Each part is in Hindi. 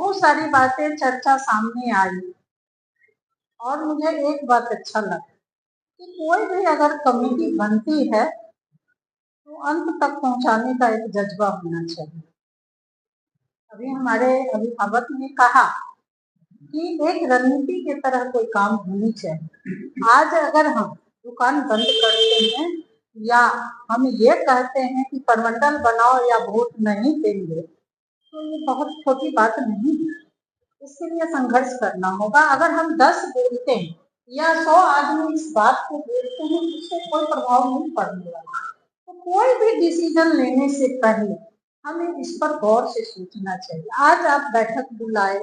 बहुत सारी बातें चर्चा सामने आई और मुझे एक बात अच्छा लगा कि कोई भी अगर कमेटी बनती है तो अंत तक पहुंचाने का एक जज्बा होना चाहिए। अभी हमारे अभिभावक ने कहा कि एक रणनीति की तरह कोई काम होनी चाहिए। आज अगर हम दुकान बंद करते हैं या हम ये कहते हैं कि प्रमंडल बनाओ या वोट नहीं देंगे तो ये बहुत छोटी बात नहीं है। इसके लिए संघर्ष करना होगा। अगर हम 10 बोलते हैं या 100 आदमी इस बात को बोलते हैं उससे कोई प्रभाव नहीं पड़ने वाला। तो कोई भी डिसीजन लेने से पहले हमें इस पर गौर से सोचना चाहिए। आज आप बैठक बुलाए,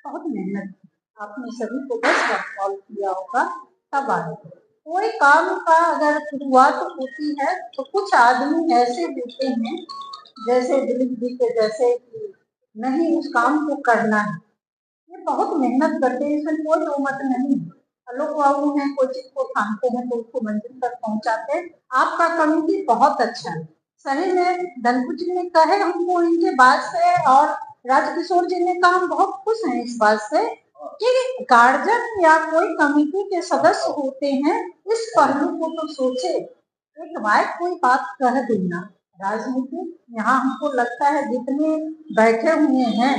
बहुत मेहनत की, आपने सभी को 10 बार कॉल किया होगा तब आए। कोई काम का अगर शुरुआत होती है तो कुछ आदमी ऐसे होते हैं जैसे दिलीप जी के जैसे कि नहीं उस काम को करना है, ये बहुत मेहनत करते हैं, इसमें कोई दो-मत नहीं है। लोग बाबू हैं, कोई चीज को ठानते हैं तो उसको मंजिल तक पहुंचाते हैं। आपका कमिटी बहुत अच्छा है। सही में धनकुछ जी ने कहे हमको इनके बात से और राजकिशोर जी ने कहा हम बहुत खुश हैं इस बात से कि गार्जियन या कोई कमेटी के सदस्य होते हैं इस पहलू को तो सोचे। एक बार कोई बात कह देना राजनीति, यहाँ हमको लगता है जितने बैठे हुए हैं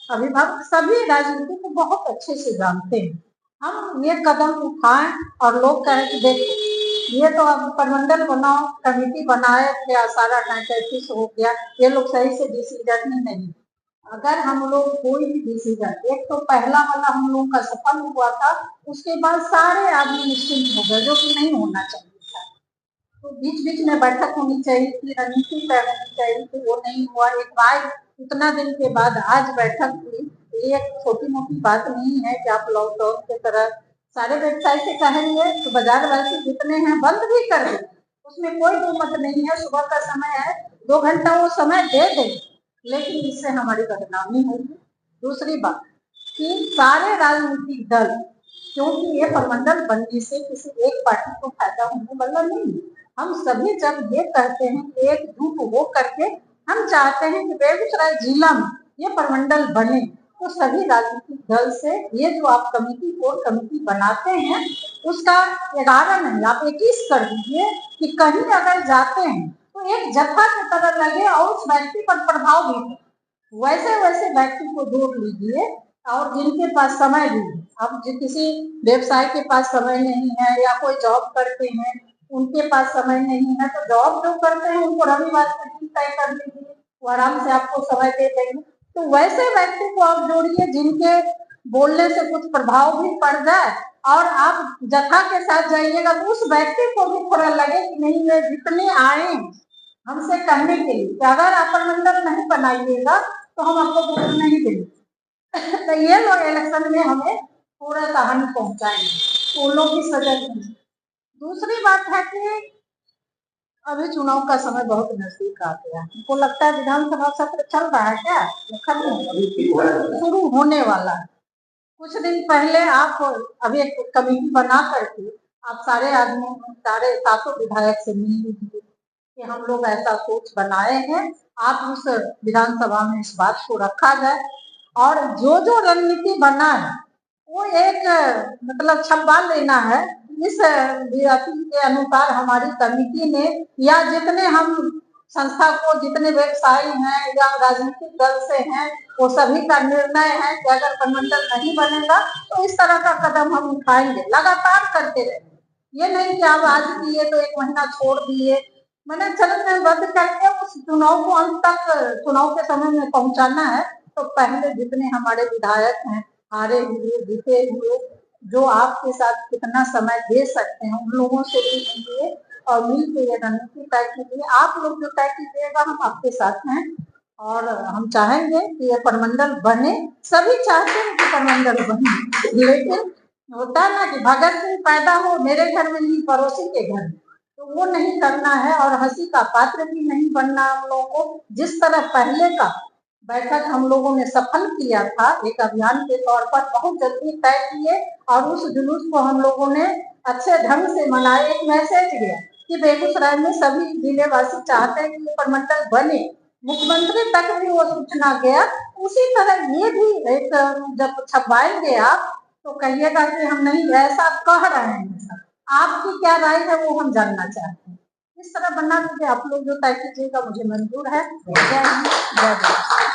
अभिभावक सभी राजनीति को बहुत अच्छे से जानते हैं। हम ये कदम उठाएं और लोग कहें कि देखो ये तो अब प्रमंडल बनाओ, कमेटी बनाए थे, सारा डायटेटिस हो गया, ये लोग सही से डिसीजन ही नहीं। अगर हम लोग कोई भी डिसीजन, एक तो पहला वाला हम लोगों का सफल हुआ था, उसके बाद सारे आदमी निश्चिंत हो गए जो कि नहीं होना चाहिए था। तो बीच बीच में बैठक होनी चाहिए थी, रणनीति तय होनी चाहिए थी, वो नहीं हुआ। एक बार उतना दिन के बाद आज बैठक हुई, ये एक छोटी मोटी बात नहीं है कि आप लॉकडाउन के तरह सारे व्यवसाय से कहेंगे तो बाजार वासी जितने हैं बंद भी कर दें, उसमें कोई दो मत नहीं है। सुबह का समय है, 2 घंटा वो समय दे दें, लेकिन इससे हमारी बदनामी होगी। दूसरी बात कि सारे राजनीतिक दल, क्योंकि ये प्रमंडल बनने से किसी एक पार्टी को फायदा होने वाला नहीं है। हम सभी जब ये कहते हैं कि एकजुट हो करके हम चाहते हैं कि बेगूसराय जिला में ये प्रमंडल बने, तो सभी राजनीतिक दल से ये जो आप कमेटी कोर कमेटी बनाते हैं उसका 11 नहीं आप 21 कर दीजिए कि कहीं अगर जाते हैं तो एक जत्था की तरह लगे और उस व्यक्ति पर प्रभाव भी हो। वैसे वैसे व्यक्ति को जोड़ लीजिए और जिनके पास समय भी है। अब जो किसी व्यवसाय के पास समय नहीं है या कोई जॉब करते हैं उनके पास समय नहीं है, तो जॉब जो करते हैं उनको रविवार का दिन तय कर लीजिए, वो आराम से आपको समय दे देंगे। तो वैसे व्यक्ति को आप जोड़िए जिनके बोलने से कुछ प्रभाव भी पड़ जाए और आप जत्था के साथ जाइएगा तो उस व्यक्ति को भी थोड़ा लगे कि नहीं ये जितने आए हमसे कहने के लिए कि अगर आप प्रमंडल नहीं बनाइएगा तो हम आपको वोट नहीं देंगे। तो ये लोग इलेक्शन में हमें थोड़ा सा हानि पहुंचाएंगे, तो उन लोग की सजग नहीं। दूसरी बात है कि अभी चुनाव का समय बहुत नजदीक आ गया। हमको लगता है विधानसभा सत्र चल रहा है क्या, शुरू होने वाला है। कुछ दिन पहले आप अभी एक कमेटी बना करके आप सारे आदमी सारे 7 विधायक से मिल लीजिए कि हम लोग ऐसा सोच बनाए हैं, आप उस विधानसभा में इस बात को रखा जाए और जो जो रणनीति बना है वो एक मतलब छपवा लेना है। इस के अनुसार हमारी कमेटी ने या जितने हम संस्था को जितने व्यवसायी हैं या राजनीतिक दल से हैं वो सभी का निर्णय है कि अगर प्रमंडल नहीं बनेगा तो इस तरह का कदम हम उठाएंगे, लगातार करते रहेंगे। ये नहीं कि आप आज दिए तो 1 महीना छोड़ दिए, मैंने चरणबद्ध करके उस चुनाव को अंत तक चुनाव के समय में पहुंचाना है। तो पहले जितने हमारे विधायक हैं हारे हुए जीते हुए जो आपके साथ कितना समय दे सकते हैं उन लोगों से भी मिलिए और मिल के ये रणनीति तय कीजिए। आप लोग जो तय कीजिएगा हम आपके साथ हैं और हम चाहेंगे कि ये प्रमंडल बने। सभी चाहते हैं कि प्रमंडल बने, लेकिन होता है ना कि भगत सिंह पैदा हो मेरे घर में नहीं पड़ोसी के घर में, तो वो नहीं करना है और हंसी का पात्र भी नहीं बनना हम लोगों को। जिस तरह पहले का बैठक हम लोगों ने सफल किया था एक अभियान के तौर पर, बहुत जल्दी तय किए और उस जुलूस को हम लोगों ने अच्छे ढंग से मनाए। एक मैसेज गया कि बेगूसराय में सभी जिले वासी चाहते हैं कि ये प्रमंडल बने, मुख्यमंत्री तक भी वो सूचना गया। उसी तरह ये भी एक जब छपवाएंगे आप तो कहिएगा कि हम नहीं ऐसा कह रहे हैं सर, आपकी क्या राय है वो हम जानना चाहते हैं। इस तरह बनना चाहिए। आप लोग जो तय कीजिएगा मुझे मंजूर है। जय हिंद, जय भारत।